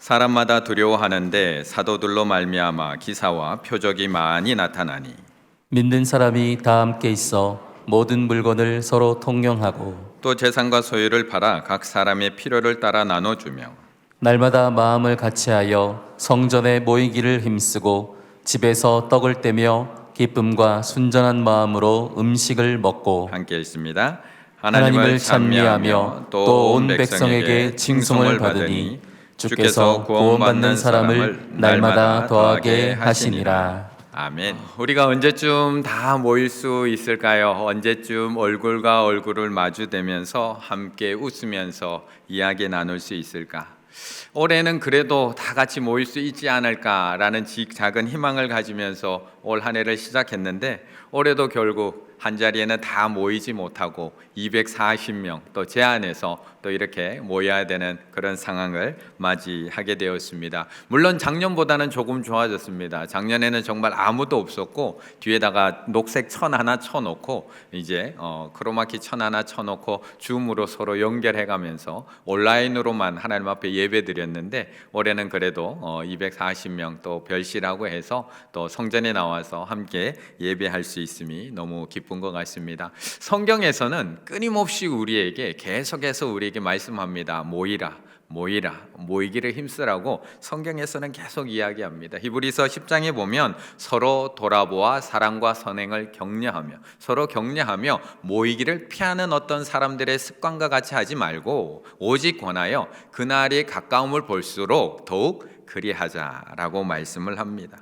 사람마다 두려워하는데 사도들로 말미암아 기사와 표적이 많이 나타나니 믿는 사람이 다 함께 있어 모든 물건을 서로 통용하고 또 재산과 소유를 팔아 각 사람의 필요를 따라 나눠주며 날마다 마음을 같이하여 성전에 모이기를 힘쓰고 집에서 떡을 떼며 기쁨과 순전한 마음으로 음식을 먹고 함께 있습니다. 하나님을 찬미하며 또 온 백성에게 칭송을 받으니 주께서 구원받는 사람을 날마다 더하게 하시니라. 아멘. 우리가 언제쯤 다 모일 수 있을까요? 언제쯤 얼굴과 얼굴을 마주대면서 함께 웃으면서 이야기 나눌 수 있을까? 올해는 그래도 다 같이 모일 수 있지 않을까라는 작은 희망을 가지면서 올 한 해를 시작했는데 올해도 결국 한 자리에는 다 모이지 못하고 240명 또 제한해서 또 이렇게 모여야 되는 그런 상황을 맞이하게 되었습니다. 물론 작년보다는 조금 좋아졌습니다. 작년에는 정말 아무도 없었고 뒤에다가 녹색 천 하나 쳐놓고 이제 크로마키 천 하나 쳐놓고 줌으로 서로 연결해가면서 온라인으로만 하나님 앞에 예배 드렸는데 올해는 그래도 240명 또 별시라고 해서 또 성전에 나와서 함께 예배할 수 있음이 너무 기쁜 것 같습니다. 성경에서는 끊임없이 우리에게 계속해서 우리에게 말씀합니다. 모이기를 힘쓰라고 성경에서는 계속 이야기합니다. 히브리서 10장에 보면 서로 돌아보아 사랑과 선행을 격려하며 서로 격려하며 모이기를 피하는 어떤 사람들의 습관과 같이 하지 말고 오직 권하여 그날이 가까움을 볼수록 더욱 그리하자라고 말씀을 합니다.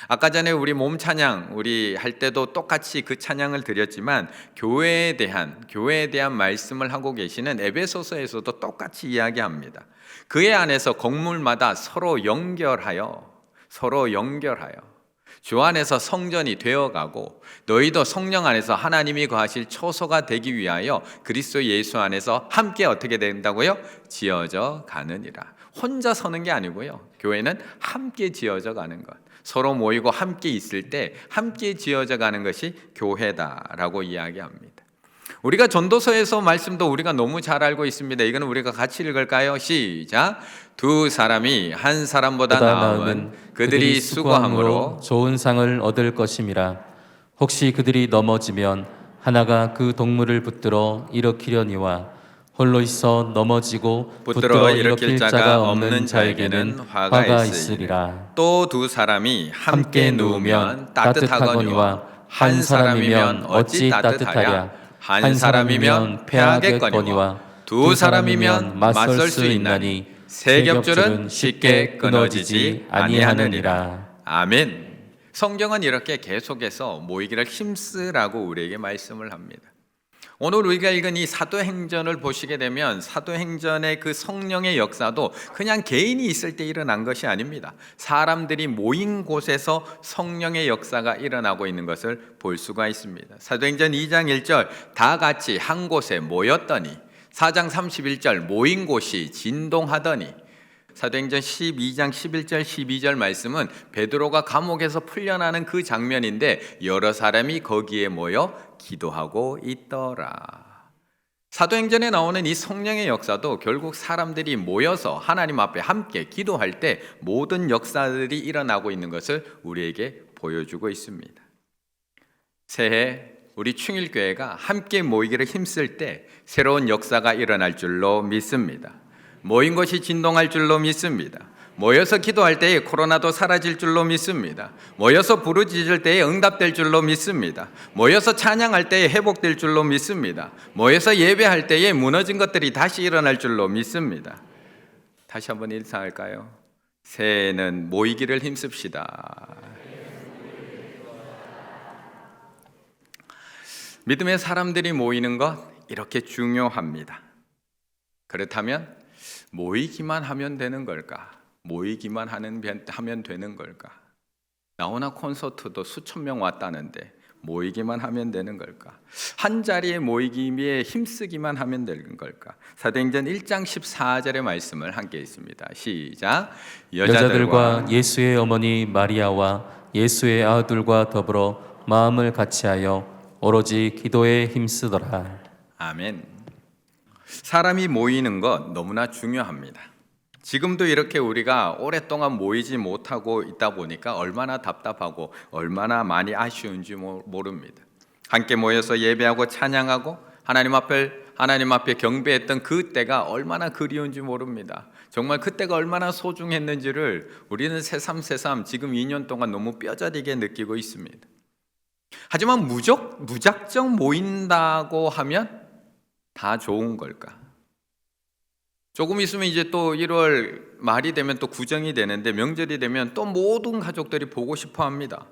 아까 전에 우리 몸 찬양 우리 할 때도 똑같이 그 찬양을 드렸지만 교회에 대한 말씀을 하고 계시는 에베소서에서도 똑같이 이야기합니다. 그의 안에서 건물마다 서로 연결하여 주 안에서 성전이 되어가고 너희도 성령 안에서 하나님이 거하실 초소가 되기 위하여 그리스도 예수 안에서 함께 어떻게 된다고요? 지어져 가느니라. 혼자 서는 게 아니고요. 교회는 함께 지어져 가는 것. 서로 모이고 함께 있을 때 함께 지어져 가는 것이 교회다라고 이야기합니다. 우리가 전도서에서 말씀도 우리가 너무 잘 알고 있습니다. 이거는 우리가 같이 읽을까요? 시작. 두 사람이 한 사람보다 나음은 그들이 수고함으로 좋은 상을 얻을 것임이라. 혹시 그들이 넘어지면 하나가 그 동물을 붙들어 일으키려니와 홀로 있어 넘어지고 붙들어 일으킬 자가 없는 자에게는 화가 있으리라. 또 두 사람이 함께 누우면 따뜻하거니와 한 사람이면 어찌 따뜻하랴. 한 사람이면 패하겠거니와 두 사람이면 맞설 수 있나니 세 겹줄은 쉽게 끊어지지 아니하느니라. 아멘. 성경은 이렇게 계속해서 모이기를 힘쓰라고 우리에게 말씀을 합니다. 오늘 우리가 읽은 이 사도행전을 보시게 되면 사도행전의 그 성령의 역사도 그냥 개인이 있을 때 일어난 것이 아닙니다. 사람들이 모인 곳에서 성령의 역사가 일어나고 있는 것을 볼 수가 있습니다. 사도행전 2장 1절 다 같이 한 곳에 모였더니 4장 31절 모인 곳이 진동하더니 사도행전 12장 11절 12절 말씀은 베드로가 감옥에서 풀려나는 그 장면인데 여러 사람이 거기에 모여 기도하고 있더라. 사도행전에 나오는 이 성령의 역사도 결국 사람들이 모여서 하나님 앞에 함께 기도할 때 모든 역사들이 일어나고 있는 것을 우리에게 보여주고 있습니다. 새해 우리 충일교회가 함께 모이기를 힘쓸 때 새로운 역사가 일어날 줄로 믿습니다. 모인 것이 진동할 줄로 믿습니다. 모여서 기도할 때에 코로나도 사라질 줄로 믿습니다. 모여서 부르짖을 때에 응답될 줄로 믿습니다. 모여서 찬양할 때에 회복될 줄로 믿습니다. 모여서 예배할 때에 무너진 것들이 다시 일어날 줄로 믿습니다. 다시 한번 일상할까요? 새해에는 모이기를 힘씁시다. 믿음의 사람들이 모이는 것 이렇게 중요합니다. 그렇다면 모이기만 하면 되는 걸까? 모이기만 하면 되는 걸까? 나오나 콘서트도 수천 명 왔다는데 모이기만 하면 되는 걸까? 한 자리에 모이기에 힘쓰기만 하면 되는 걸까? 사도행전 1장 14절의 말씀을 함께 있습니다. 시작. 여자들과 예수의 어머니 마리아와 예수의 아들과 더불어 마음을 같이하여 오로지 기도에 힘쓰더라. 아멘. 사람이 모이는 것 너무나 중요합니다. 지금도 이렇게 우리가 오랫동안 모이지 못하고 있다 보니까 얼마나 답답하고 얼마나 많이 아쉬운지 모릅니다. 함께 모여서 예배하고 찬양하고 하나님 앞에 경배했던 그 때가 얼마나 그리운지 모릅니다. 정말 그때가 얼마나 소중했는지를 우리는 새삼 지금 2년 동안 너무 뼈저리게 느끼고 있습니다. 하지만 무작정 모인다고 하면 다 좋은 걸까? 조금 있으면 이제 또 1월 말이 되면 또 구정이 되는데, 명절이 되면 또 모든 가족들이 보고 싶어 합니다.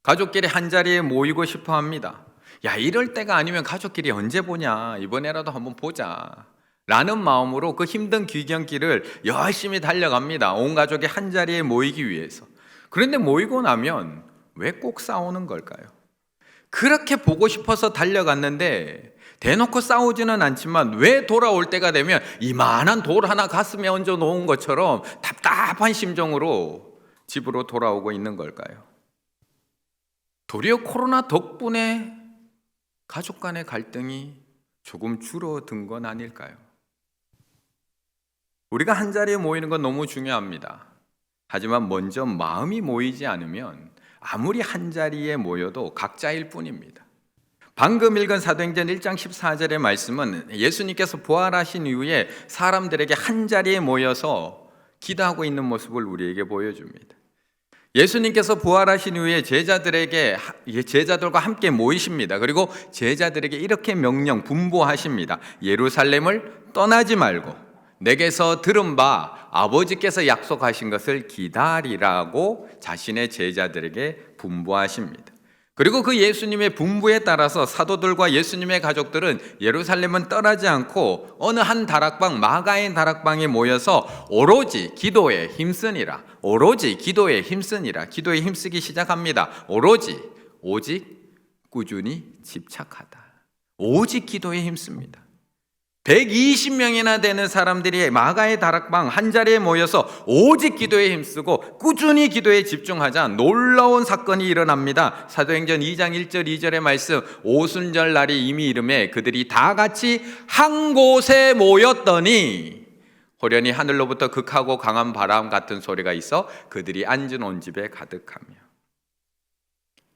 가족끼리 한자리에 모이고 싶어 합니다. 야, 이럴 때가 아니면 가족끼리 언제 보냐, 이번에라도 한번 보자 라는 마음으로 그 힘든 귀경길을 열심히 달려갑니다. 온 가족이 한자리에 모이기 위해서. 그런데 모이고 나면 왜 꼭 싸우는 걸까요? 그렇게 보고 싶어서 달려갔는데 대놓고 싸우지는 않지만 왜 돌아올 때가 되면 이만한 돌 하나 가슴에 얹어 놓은 것처럼 답답한 심정으로 집으로 돌아오고 있는 걸까요? 도리어 코로나 덕분에 가족 간의 갈등이 조금 줄어든 건 아닐까요? 우리가 한자리에 모이는 건 너무 중요합니다. 하지만 먼저 마음이 모이지 않으면 아무리 한자리에 모여도 각자일 뿐입니다. 방금 읽은 사도행전 1장 14절의 말씀은 예수님께서 부활하신 이후에 사람들에게 한자리에 모여서 기도하고 있는 모습을 우리에게 보여줍니다. 예수님께서 부활하신 이후에 제자들과 함께 모이십니다. 그리고 제자들에게 이렇게 분부하십니다. 예루살렘을 떠나지 말고 내게서 들은 바 아버지께서 약속하신 것을 기다리라고 자신의 제자들에게 분부하십니다. 그리고 그 예수님의 분부에 따라서 사도들과 예수님의 가족들은 예루살렘은 떠나지 않고 어느 한 다락방, 마가인 다락방에 모여서 오로지 기도에 힘쓰니라. 기도에 힘쓰기 시작합니다. 오직 꾸준히 집착하다. 오직 기도에 힘씁니다. 120명이나 되는 사람들이 마가의 다락방 한자리에 모여서 오직 기도에 힘쓰고 꾸준히 기도에 집중하자 놀라운 사건이 일어납니다. 사도행전 2장 1절 2절의 말씀, 오순절 날이 이미 이름에 그들이 다 같이 한 곳에 모였더니 호련히 하늘로부터 극하고 강한 바람 같은 소리가 있어 그들이 앉은 온 집에 가득하며.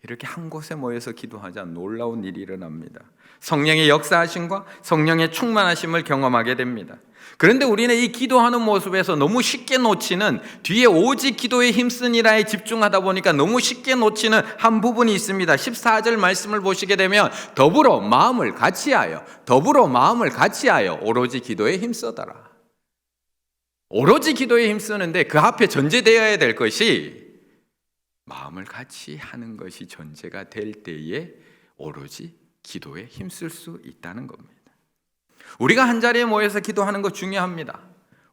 이렇게 한 곳에 모여서 기도하자 놀라운 일이 일어납니다. 성령의 역사하심과 성령의 충만하심을 경험하게 됩니다. 그런데 우리는 이 기도하는 모습에서 너무 쉽게 놓치는, 뒤에 오직 기도에 힘쓰니라에 집중하다 보니까 너무 쉽게 놓치는 한 부분이 있습니다. 14절 말씀을 보시게 되면 더불어 마음을 같이하여 오로지 기도에 힘쓰더라. 오로지 기도에 힘쓰는데 그 앞에 전제되어야 될 것이 마음을 같이 하는 것이 전제가 될 때에 오로지 기도에 힘쓸 수 있다는 겁니다. 우리가 한자리에 모여서 기도하는 거 중요합니다.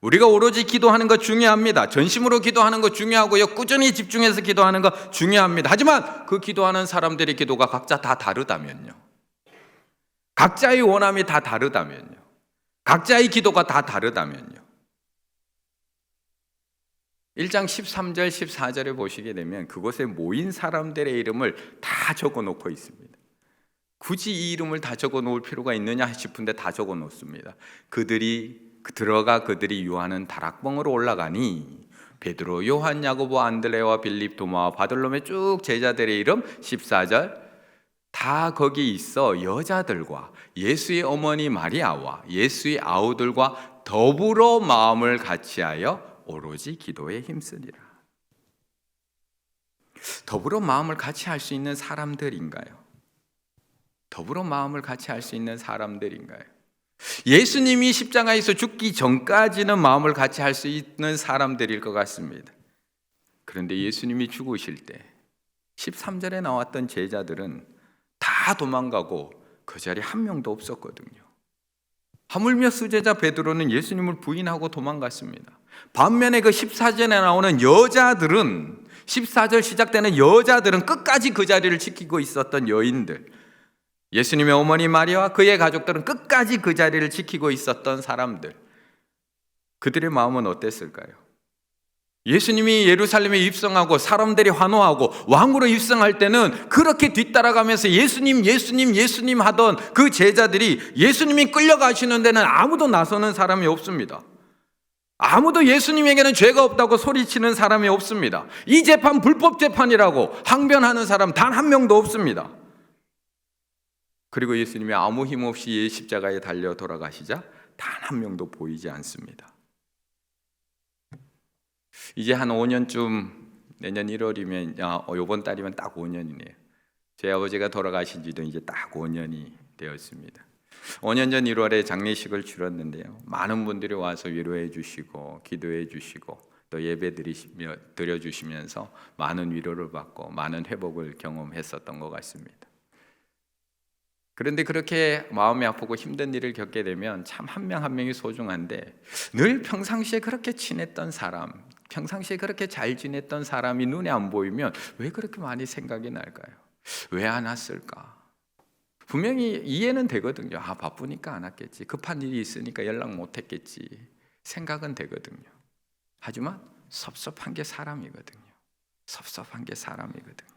우리가 오로지 기도하는 거 중요합니다. 전심으로 기도하는 거 중요하고요. 꾸준히 집중해서 기도하는 거 중요합니다. 하지만 그 기도하는 사람들의 기도가 각자 다 다르다면요. 각자의 원함이 다 다르다면요. 각자의 기도가 다 다르다면요. 1장 13절 14절에 보시게 되면 그곳에 모인 사람들의 이름을 다 적어 놓고 있습니다. 굳이 이 이름을 다 적어 놓을 필요가 있느냐 싶은데 다 적어 놓습니다. 그들이 유하는 다락방으로 올라가니 베드로, 요한, 야고보, 안드레와 빌립, 도마와 바돌로메 쭉 제자들의 이름 14절 다 거기 있어 여자들과 예수의 어머니 마리아와 예수의 아우들과 더불어 마음을 같이하여 오로지 기도에 힘쓰니라. 더불어 마음을 같이 할 수 있는 사람들인가요? 예수님이 십자가에서 죽기 전까지는 마음을 같이 할 수 있는 사람들일 것 같습니다. 그런데 예수님이 죽으실 때 13절에 나왔던 제자들은 다 도망가고 그 자리에 한 명도 없었거든요. 하물며 수제자 베드로는 예수님을 부인하고 도망갔습니다. 반면에 그 14절에 나오는 여자들은, 14절 시작되는 여자들은 끝까지 그 자리를 지키고 있었던 여인들, 예수님의 어머니 마리아와 그의 가족들은 끝까지 그 자리를 지키고 있었던 사람들, 그들의 마음은 어땠을까요? 예수님이 예루살렘에 입성하고 사람들이 환호하고 왕으로 입성할 때는 그렇게 뒤따라가면서 예수님 하던 그 제자들이 예수님이 끌려가시는 데는 아무도 나서는 사람이 없습니다. 아무도 예수님에게는 죄가 없다고 소리치는 사람이 없습니다. 이 재판 불법 재판이라고 항변하는 사람 단 한 명도 없습니다. 그리고 예수님이 아무 힘 없이 십자가에 달려 돌아가시자 단 한 명도 보이지 않습니다. 이제 한 5년쯤, 내년 1월이면 이번 달이면 딱 5년이네요. 제 아버지가 돌아가신 지도 이제 딱 5년이 되었습니다. 5년 전 1월에 장례식을 치렀는데요. 많은 분들이 와서 위로해 주시고 기도해 주시고 또 예배 드려주시면서 많은 위로를 받고 많은 회복을 경험했었던 것 같습니다. 그런데 그렇게 마음이 아프고 힘든 일을 겪게 되면 참 한 명 한 명이 소중한데 늘 평상시에 그렇게 친했던 사람, 평상시에 그렇게 잘 지냈던 사람이 눈에 안 보이면 왜 그렇게 많이 생각이 날까요? 왜 안 왔을까? 분명히 이해는 되거든요. 바쁘니까 안 왔겠지. 급한 일이 있으니까 연락 못 했겠지. 생각은 되거든요. 하지만 섭섭한 게 사람이거든요. 섭섭한 게 사람이거든요.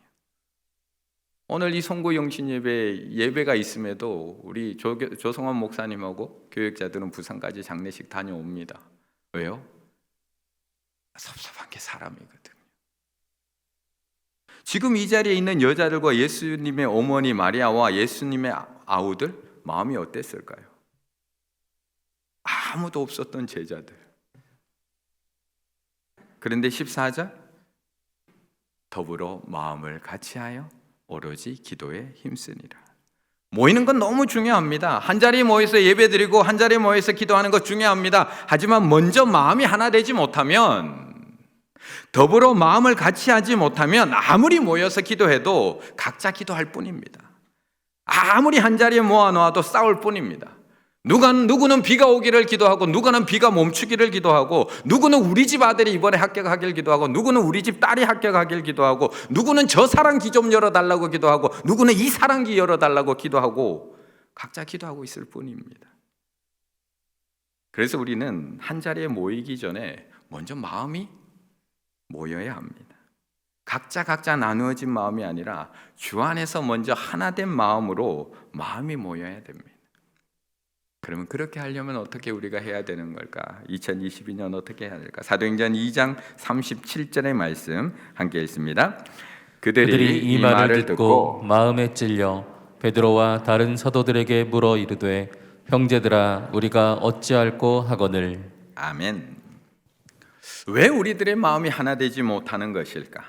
오늘 이 송구 영신 예배가 있음에도 우리 조성원 목사님하고 교역자들은 부산까지 장례식 다녀옵니다. 왜요? 섭섭한 게 사람이거든요. 지금 이 자리에 있는 여자들과 예수님의 어머니 마리아와 예수님의 아우들 마음이 어땠을까요? 아무도 없었던 제자들. 그런데 14절 더불어 마음을 같이하여 오로지 기도에 힘쓰니라. 모이는 건 너무 중요합니다. 한 자리에 모여서 예배드리고 한 자리에 모여서 기도하는 것 중요합니다. 하지만 먼저 마음이 하나 되지 못하면, 더불어 마음을 같이 하지 못하면 아무리 모여서 기도해도 각자 기도할 뿐입니다. 아무리 한 자리에 모아놓아도 싸울 뿐입니다. 누구는 비가 오기를 기도하고, 누구는 비가 멈추기를 기도하고, 누구는 우리 집 아들이 이번에 합격하길 기도하고, 누구는 우리 집 딸이 합격하길 기도하고, 누구는 저 사랑기 좀 열어달라고 기도하고, 누구는 이 사랑기 열어달라고 기도하고, 각자 기도하고 있을 뿐입니다. 그래서 우리는 한 자리에 모이기 전에 먼저 마음이 모여야 합니다. 각자 나누어진 마음이 아니라 주 안에서 먼저 하나된 마음으로 마음이 모여야 됩니다. 그러면 그렇게 하려면 어떻게 우리가 해야 되는 걸까? 2022년 어떻게 해야 될까? 사도행전 2장 37절의 말씀 함께 읽습니다. 그들이 이 말을 듣고 마음에 찔려 베드로와 다른 사도들에게 물어 이르되 형제들아 우리가 어찌할꼬 하거늘. 아멘. 왜 우리들의 마음이 하나 되지 못하는 것일까?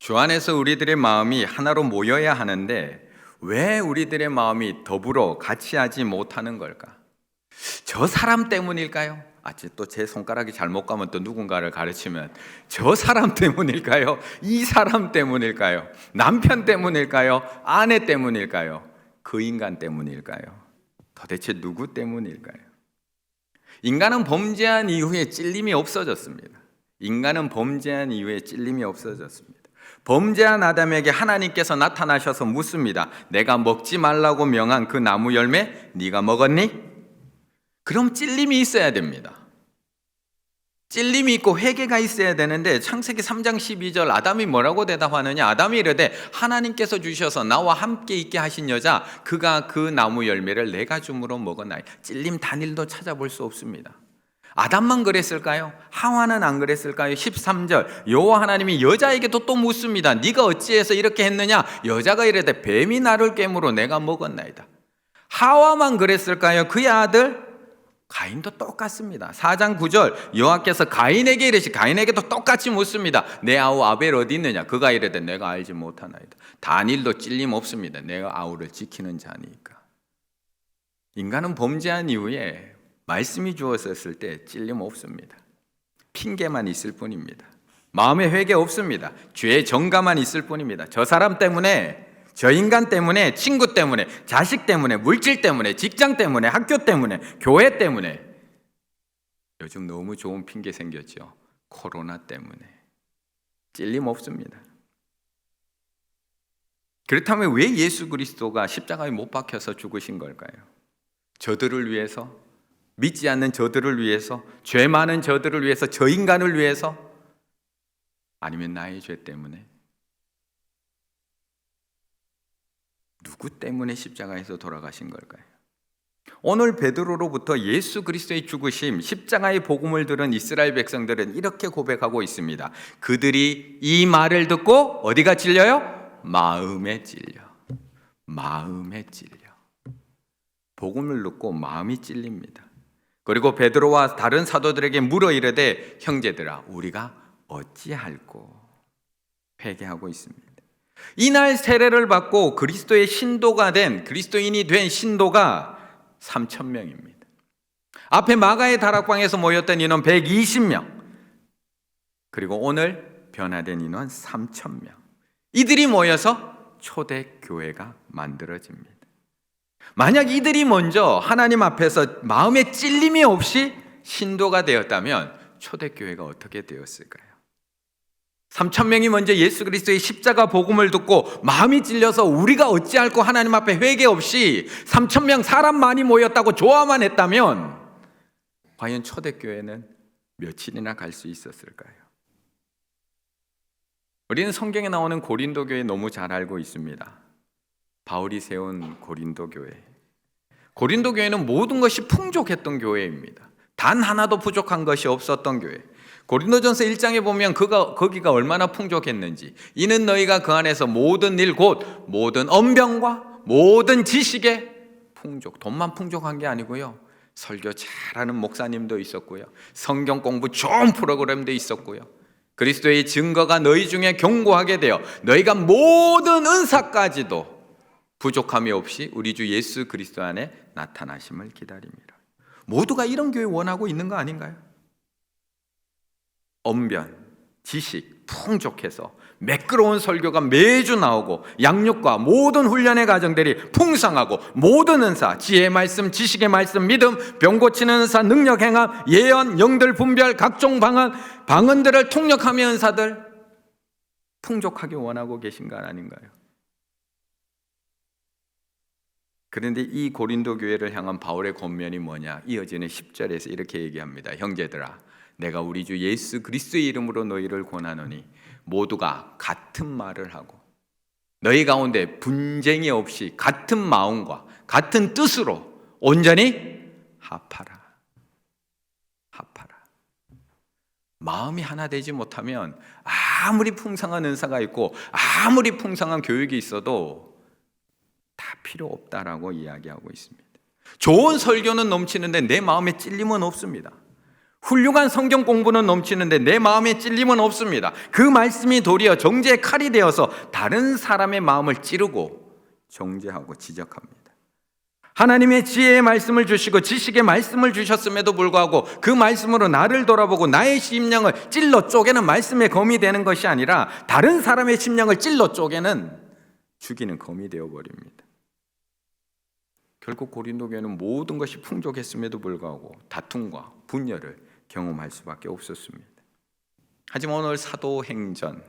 주 안에서 우리들의 마음이 하나로 모여야 하는데 왜 우리들의 마음이 더불어 같이 하지 못하는 걸까? 저 사람 때문일까요? 또 제 손가락이 잘못 가면 또 누군가를 가르치면 저 사람 때문일까요? 이 사람 때문일까요? 남편 때문일까요? 아내 때문일까요? 그 인간 때문일까요? 도대체 누구 때문일까요? 인간은 범죄한 이후에 찔림이 없어졌습니다. 인간은 범죄한 이후에 찔림이 없어졌습니다. 범죄한 아담에게 하나님께서 나타나셔서 묻습니다. 내가 먹지 말라고 명한 그 나무 열매 네가 먹었니? 그럼 찔림이 있어야 됩니다. 찔림이 있고 회개가 있어야 되는데 창세기 3장 12절 아담이 뭐라고 대답하느냐? 아담이 이르되 하나님께서 주셔서 나와 함께 있게 하신 여자 그가 그 나무 열매를 내가 줌으로 먹었나이다. 찔림 단일도 찾아볼 수 없습니다. 아담만 그랬을까요? 하와는 안 그랬을까요? 13절 여호와 하나님이 여자에게도 또 묻습니다. 네가 어찌해서 이렇게 했느냐? 여자가 이르되 뱀이 나를 깨물어 내가 먹었나이다. 하와만 그랬을까요? 그의 아들 가인도 똑같습니다. 4장 9절 여호와께서 가인에게 이르시 가인에게도 똑같이 묻습니다. 내 아우 아벨 어디 있느냐? 그가 이르되 내가 알지 못하나이다. 단일도 찔림 없습니다. 내가 아우를 지키는 자니까. 인간은 범죄한 이후에 말씀이 주어졌을 때 찔림 없습니다. 핑계만 있을 뿐입니다. 마음의 회개 없습니다. 죄의 정가만 있을 뿐입니다. 저 사람 때문에, 저 인간 때문에, 친구 때문에, 자식 때문에, 물질 때문에, 직장 때문에, 학교 때문에, 교회 때문에. 요즘 너무 좋은 핑계 생겼죠. 코로나 때문에. 찔림 없습니다. 그렇다면 왜 예수 그리스도가 십자가에 못 박혀서 죽으신 걸까요? 저들을 위해서, 믿지 않는 저들을 위해서, 죄 많은 저들을 위해서, 저 인간을 위해서, 아니면 나의 죄 때문에? 누구 때문에 십자가에서 돌아가신 걸까요? 오늘 베드로로부터 예수 그리스도의 죽으심, 십자가의 복음을 들은 이스라엘 백성들은 이렇게 고백하고 있습니다. 그들이 이 말을 듣고 어디가 찔려요? 마음에 찔려. 마음에 찔려. 복음을 듣고 마음이 찔립니다. 그리고 베드로와 다른 사도들에게 물어 이르되 형제들아 우리가 어찌할꼬 회개하고 있습니다. 이날 세례를 받고 그리스도의 신도가 된 그리스도인이 된 신도가 3,000명입니다. 앞에 마가의 다락방에서 모였던 인원 120명, 그리고 오늘 변화된 인원 3,000명. 이들이 모여서 초대교회가 만들어집니다. 만약 이들이 먼저 하나님 앞에서 마음에 찔림이 없이 신도가 되었다면 초대교회가 어떻게 되었을까요? 3,000명이 먼저 예수 그리스도의 십자가 복음을 듣고 마음이 찔려서 우리가 어찌할꼬 하나님 앞에 회개 없이 3,000명 사람 많이 모였다고 좋아만 했다면 과연 초대교회는 며칠이나 갈 수 있었을까요? 우리는 성경에 나오는 고린도 교회 너무 잘 알고 있습니다. 바울이 세운 고린도 교회. 고린도 교회는 모든 것이 풍족했던 교회입니다. 단 하나도 부족한 것이 없었던 교회. 고린도전서 1장에 보면 거기가 얼마나 풍족했는지, 이는 너희가 그 안에서 모든 일 곧 모든 언병과 모든 지식에 풍족, 돈만 풍족한 게 아니고요, 설교 잘하는 목사님도 있었고요, 성경 공부 좋은 프로그램도 있었고요, 그리스도의 증거가 너희 중에 견고하게 되어 너희가 모든 은사까지도 부족함이 없이 우리 주 예수 그리스도 안에 나타나심을 기다립니다. 모두가 이런 교회 원하고 있는 거 아닌가요? 언변, 지식 풍족해서 매끄러운 설교가 매주 나오고 양육과 모든 훈련의 과정들이 풍성하고 모든 은사, 지혜의 말씀, 지식의 말씀, 믿음, 병 고치는 은사, 능력 행함, 예언, 영들 분별, 각종 방언들을 통역하며 은사들 풍족하게 원하고 계신 건 아닌가요? 그런데 이 고린도 교회를 향한 바울의 권면이 뭐냐? 이어지는 10절에서 이렇게 얘기합니다. 형제들아, 내가 우리 주 예수 그리스도의 이름으로 너희를 권하노니 모두가 같은 말을 하고 너희 가운데 분쟁이 없이 같은 마음과 같은 뜻으로 온전히 합하라. 합하라. 마음이 하나 되지 못하면 아무리 풍성한 은사가 있고 아무리 풍성한 교육이 있어도 다 필요 없다라고 이야기하고 있습니다. 좋은 설교는 넘치는데 내 마음에 찔림은 없습니다. 훌륭한 성경 공부는 넘치는데 내 마음에 찔림은 없습니다. 그 말씀이 도리어 정죄의 칼이 되어서 다른 사람의 마음을 찌르고 정죄하고 지적합니다. 하나님의 지혜의 말씀을 주시고 지식의 말씀을 주셨음에도 불구하고 그 말씀으로 나를 돌아보고 나의 심령을 찔러 쪼개는 말씀의 검이 되는 것이 아니라 다른 사람의 심령을 찔러 쪼개는 죽이는 검이 되어버립니다. 결국 고린도 교회는 모든 것이 풍족했음에도 불구하고 다툼과 분열을 경험할 수밖에 없었습니다. 하지만 오늘 사도행전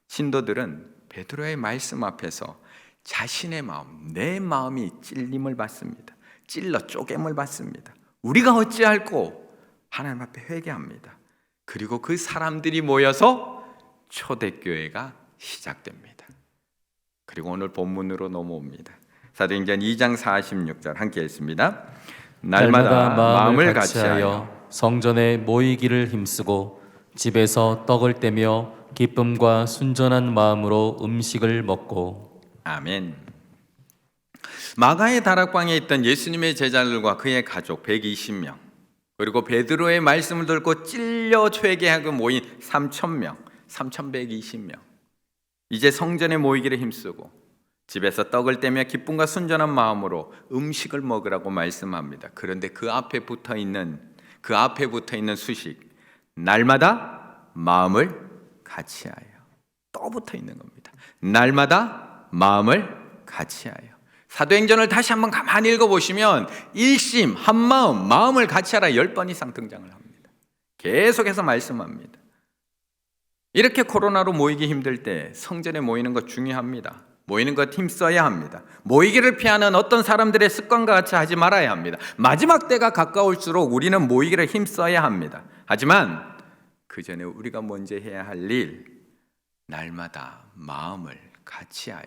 신도들은 베드로의 말씀 앞에서 자신의 마음, 내 마음이 찔림을 받습니다. 찔러 쪼갰을 받습니다. 우리가 어찌할꼬 하나님 앞에 회개합니다. 그리고 그 사람들이 모여서 초대교회가 시작됩니다. 그리고 오늘 본문으로 넘어옵니다. 사도행전 2장 46절 함께 읽습니다. 날마다 마음을 같이하여 성전에 모이기를 힘쓰고 집에서 떡을 떼며 기쁨과 순전한 마음으로 음식을 먹고. 아멘. 마가의 다락방에 있던 예수님의 제자들과 그의 가족 120명, 그리고 베드로의 말씀을 듣고 찔려 회개하고 모인 3,000명, 3,120명, 이제 성전에 모이기를 힘쓰고 집에서 떡을 떼며 기쁨과 순전한 마음으로 음식을 먹으라고 말씀합니다. 그런데 그 앞에 붙어 있는 수식, 날마다 마음을 같이하여, 또 붙어 있는 겁니다. 날마다 마음을 같이하여. 사도행전을 다시 한번 가만히 읽어보시면 일심, 한마음, 마음을 같이하라 10번 이상 등장을 합니다. 계속해서 말씀합니다. 이렇게 코로나로 모이기 힘들 때 성전에 모이는 것 중요합니다. 모이는 것 힘써야 합니다. 모이기를 피하는 어떤 사람들의 습관과 같이 하지 말아야 합니다. 마지막 때가 가까울수록 우리는 모이기를 힘써야 합니다. 하지만 그 전에 우리가 먼저 해야 할 일, 날마다 마음을 같이하여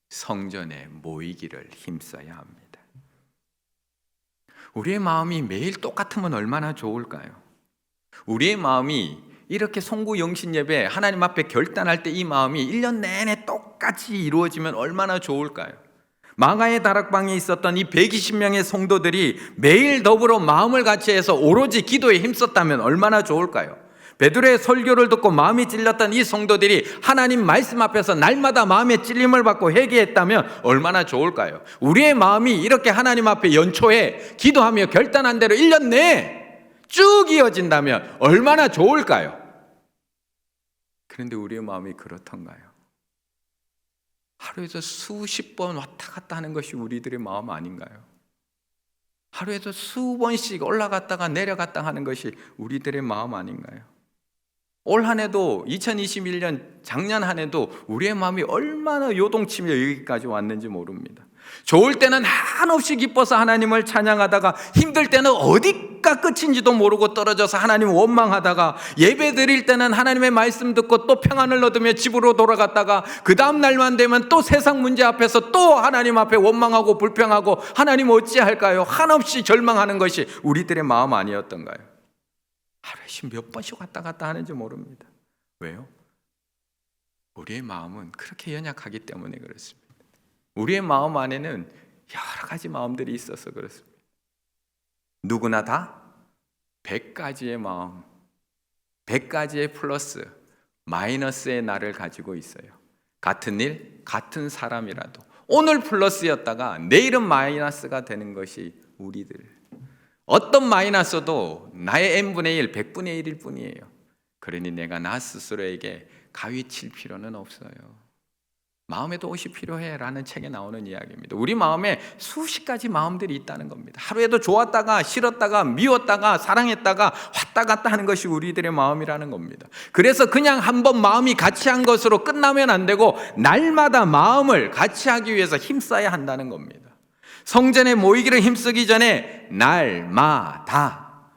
성전에 모이기를 힘써야 합니다. 우리의 마음이 매일 똑같으면 얼마나 좋을까요? 우리의 마음이 이렇게 송구 영신 예배 하나님 앞에 결단할 때 이 마음이 1년 내내 똑같이 이루어지면 얼마나 좋을까요? 마가의 다락방에 있었던 이 120명의 성도들이 매일 더불어 마음을 같이 해서 오로지 기도에 힘썼다면 얼마나 좋을까요? 베드로의 설교를 듣고 마음이 찔렸던 이 성도들이 하나님 말씀 앞에서 날마다 마음의 찔림을 받고 회개했다면 얼마나 좋을까요? 우리의 마음이 이렇게 하나님 앞에 연초에 기도하며 결단한 대로 1년 내에 쭉 이어진다면 얼마나 좋을까요? 그런데 우리의 마음이 그렇던가요? 하루에도 수십 번 왔다 갔다 하는 것이 우리들의 마음 아닌가요? 하루에도 수번씩 올라갔다가 내려갔다 하는 것이 우리들의 마음 아닌가요? 올 한 해도 2021년 작년 한 해도 우리의 마음이 얼마나 요동치며 여기까지 왔는지 모릅니다. 좋을 때는 한없이 기뻐서 하나님을 찬양하다가 힘들 때는 어디가 끝인지도 모르고 떨어져서 하나님을 원망하다가 예배 드릴 때는 하나님의 말씀 듣고 또 평안을 얻으며 집으로 돌아갔다가 그 다음 날만 되면 또 세상 문제 앞에서 또 하나님 앞에 원망하고 불평하고 하나님 어찌할까요? 한없이 절망하는 것이 우리들의 마음 아니었던가요? 하루에 몇 번씩 왔다 갔다 하는지 모릅니다. 왜요? 우리의 마음은 그렇게 연약하기 때문에 그렇습니다. 우리의 마음 안에는 여러 가지 마음들이 있어서 그렇습니다. 누구나 다 100가지의 마음, 100가지의 플러스, 마이너스의 나를 가지고 있어요. 같은 일, 같은 사람이라도 오늘 플러스였다가 내일은 마이너스가 되는 것이 우리들. 어떤 마이너스도 나의 n분의 1, 100분의 1일 뿐이에요. 그러니 내가 나 스스로에게 가위 칠 필요는 없어요. 마음에도 옷이 필요해 라는 책에 나오는 이야기입니다. 우리 마음에 수십 가지 마음들이 있다는 겁니다. 하루에도 좋았다가 싫었다가 미웠다가 사랑했다가 왔다 갔다 하는 것이 우리들의 마음이라는 겁니다. 그래서 그냥 한번 마음이 같이 한 것으로 끝나면 안 되고 날마다 마음을 같이 하기 위해서 힘써야 한다는 겁니다. 성전에 모이기를 힘쓰기 전에 날마다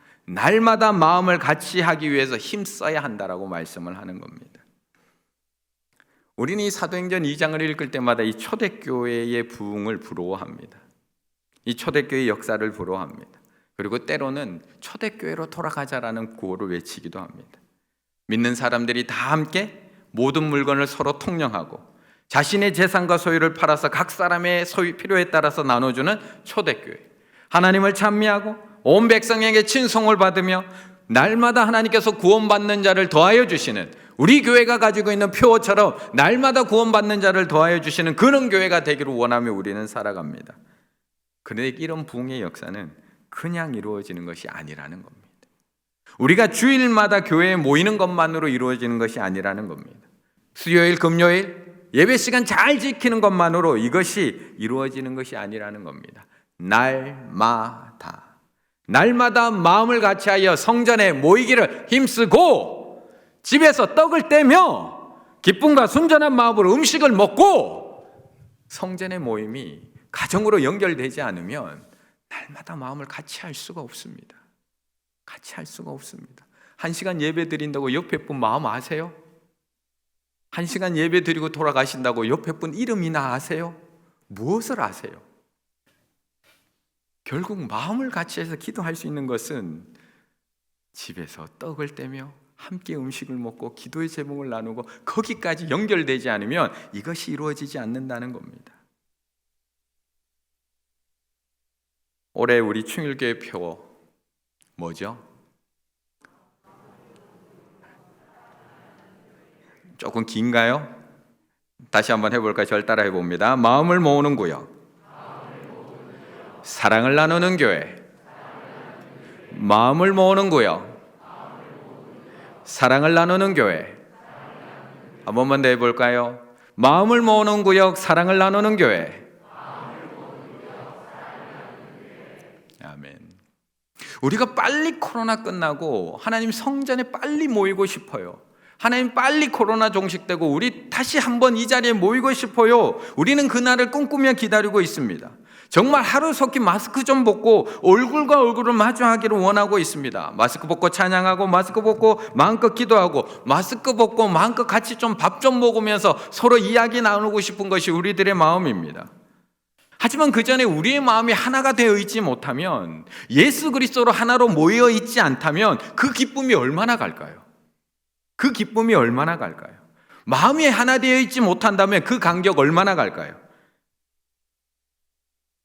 마음을 같이 하기 위해서 힘써야 한다라고 말씀을 하는 겁니다. 우리는 이 사도행전 2장을 읽을 때마다 이 초대교회의 부흥을 부러워합니다. 이 초대교회의 역사를 부러워합니다. 그리고 때로는 초대교회로 돌아가자라는 구호를 외치기도 합니다. 믿는 사람들이 다 함께 모든 물건을 서로 통용하고 자신의 재산과 소유를 팔아서 각 사람의 소유 필요에 따라서 나눠주는 초대교회. 하나님을 찬미하고 온 백성에게 친송을 받으며 날마다 하나님께서 구원받는 자를 더하여 주시는 우리 교회가 가지고 있는 표어처럼 날마다 구원받는 자를 더하여 주시는 그런 교회가 되기를 원하며 우리는 살아갑니다. 그런데 이런 부흥의 역사는 그냥 이루어지는 것이 아니라는 겁니다. 우리가 주일마다 교회에 모이는 것만으로 이루어지는 것이 아니라는 겁니다. 수요일, 금요일 예배 시간 잘 지키는 것만으로 이것이 이루어지는 것이 아니라는 겁니다. 날마다 마음을 같이하여 성전에 모이기를 힘쓰고 집에서 떡을 떼며 기쁨과 순전한 마음으로 음식을 먹고 성전의 모임이 가정으로 연결되지 않으면 날마다 마음을 같이 할 수가 없습니다. 같이 할 수가 없습니다. 1시간 예배 드린다고 옆에 분 마음 아세요? 1시간 예배 드리고 돌아가신다고 옆에 분 이름이나 아세요? 무엇을 아세요? 결국 마음을 같이 해서 기도할 수 있는 것은 집에서 떡을 떼며 함께 음식을 먹고 기도의 제목을 나누고 거기까지 연결되지 않으면 이것이 이루어지지 않는다는 겁니다. 올해 우리 충일교회 표 뭐죠? 조금 긴가요? 다시 한번 해볼까요? 절 따라 해봅니다. 마음을 모으는 구역, 사랑을 나누는 교회. 마음을 모으는 구역, 사랑을 나누는 교회. 한 번만 더 해볼까요? 마음을 모으는 구역, 사랑을 나누는 교회. 아멘. 우리가 빨리 코로나 끝나고 하나님 성전에 빨리 모이고 싶어요. 하나님 빨리 코로나 종식되고 우리 다시 한번 이 자리에 모이고 싶어요. 우리는 그날을 꿈꾸며 기다리고 있습니다. 정말 하루속히 마스크 좀 벗고 얼굴과 얼굴을 마주하기를 원하고 있습니다. 마스크 벗고 찬양하고 마스크 벗고 마음껏 기도하고 마스크 벗고 마음껏 같이 좀 밥 좀 먹으면서 서로 이야기 나누고 싶은 것이 우리들의 마음입니다. 하지만 그 전에 우리의 마음이 하나가 되어 있지 못하면, 예수 그리스도로 하나로 모여 있지 않다면 그 기쁨이 얼마나 갈까요? 그 기쁨이 얼마나 갈까요? 마음이 하나 되어 있지 못한다면 그 간격 얼마나 갈까요?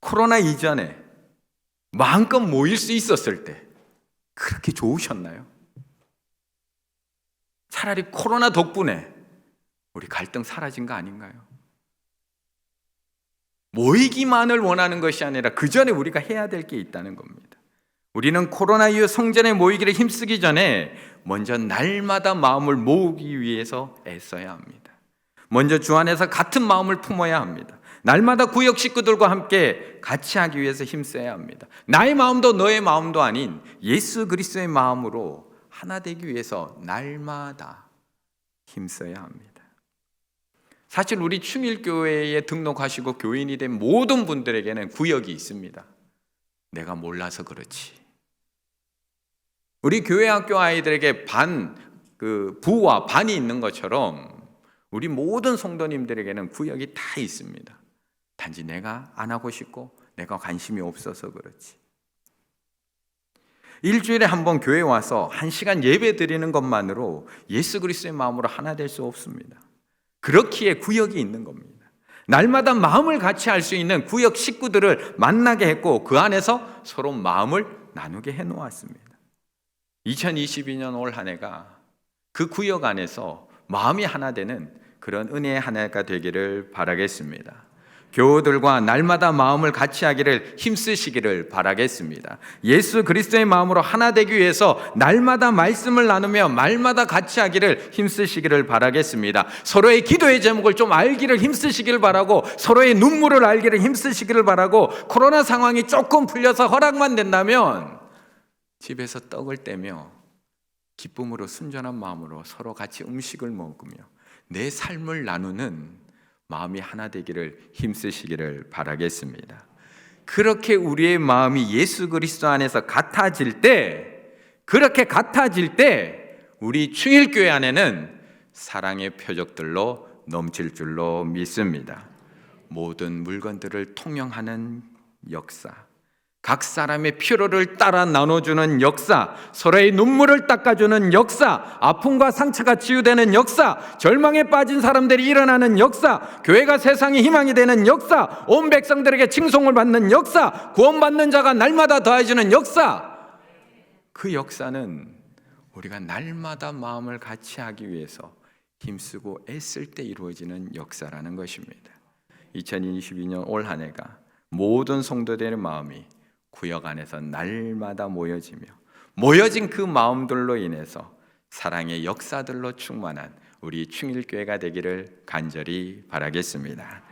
코로나 이전에 마음껏 모일 수 있었을 때 그렇게 좋으셨나요? 차라리 코로나 덕분에 우리 갈등 사라진 거 아닌가요? 모이기만을 원하는 것이 아니라 그 전에 우리가 해야 될 게 있다는 겁니다. 우리는 코로나 이후 성전에 모이기를 힘쓰기 전에 먼저 날마다 마음을 모으기 위해서 애써야 합니다. 먼저 주 안에서 같은 마음을 품어야 합니다. 날마다 구역 식구들과 함께 같이 하기 위해서 힘써야 합니다. 나의 마음도 너의 마음도 아닌 예수 그리스도의 마음으로 하나 되기 위해서 날마다 힘써야 합니다. 사실 우리 충일교회에 등록하시고 교인이 된 모든 분들에게는 구역이 있습니다. 내가 몰라서 그렇지. 우리 교회 학교 아이들에게 부와 반이 있는 것처럼 우리 모든 성도님들에게는 구역이 다 있습니다. 단지 내가 안 하고 싶고 내가 관심이 없어서 그렇지. 일주일에 한 번 교회 와서 1시간 예배 드리는 것만으로 예수 그리스도의 마음으로 하나 될 수 없습니다. 그렇기에 구역이 있는 겁니다. 날마다 마음을 같이 할 수 있는 구역 식구들을 만나게 했고 그 안에서 서로 마음을 나누게 해놓았습니다. 2022년 올 한 해가 그 구역 안에서 마음이 하나 되는 그런 은혜의 한 해가 되기를 바라겠습니다. 교우들과 날마다 마음을 같이 하기를 힘쓰시기를 바라겠습니다. 예수 그리스도의 마음으로 하나 되기 위해서 날마다 말씀을 나누며 말마다 같이 하기를 힘쓰시기를 바라겠습니다. 서로의 기도의 제목을 좀 알기를 힘쓰시기를 바라고, 서로의 눈물을 알기를 힘쓰시기를 바라고, 코로나 상황이 조금 풀려서 허락만 된다면 집에서 떡을 떼며 기쁨으로 순전한 마음으로 서로 같이 음식을 먹으며 내 삶을 나누는 마음이 하나 되기를 힘쓰시기를 바라겠습니다. 그렇게 우리의 마음이 예수 그리스도 안에서 같아질 때, 그렇게 같아질 때 우리 충일교회 안에는 사랑의 표적들로 넘칠 줄로 믿습니다. 모든 물건들을 통용하는 역사, 각 사람의 필요를 따라 나눠주는 역사, 서로의 눈물을 닦아주는 역사, 아픔과 상처가 치유되는 역사, 절망에 빠진 사람들이 일어나는 역사, 교회가 세상의 희망이 되는 역사, 온 백성들에게 칭송을 받는 역사, 구원받는 자가 날마다 더해지는 역사. 그 역사는 우리가 날마다 마음을 같이 하기 위해서 힘쓰고 애쓸 때 이루어지는 역사라는 것입니다. 2022년 올 한 해가 모든 성도들의 마음이 구역 안에서 날마다 모여진 그 마음들로 인해서 사랑의 역사들로 충만한 우리 충일교회가 되기를 간절히 바라겠습니다.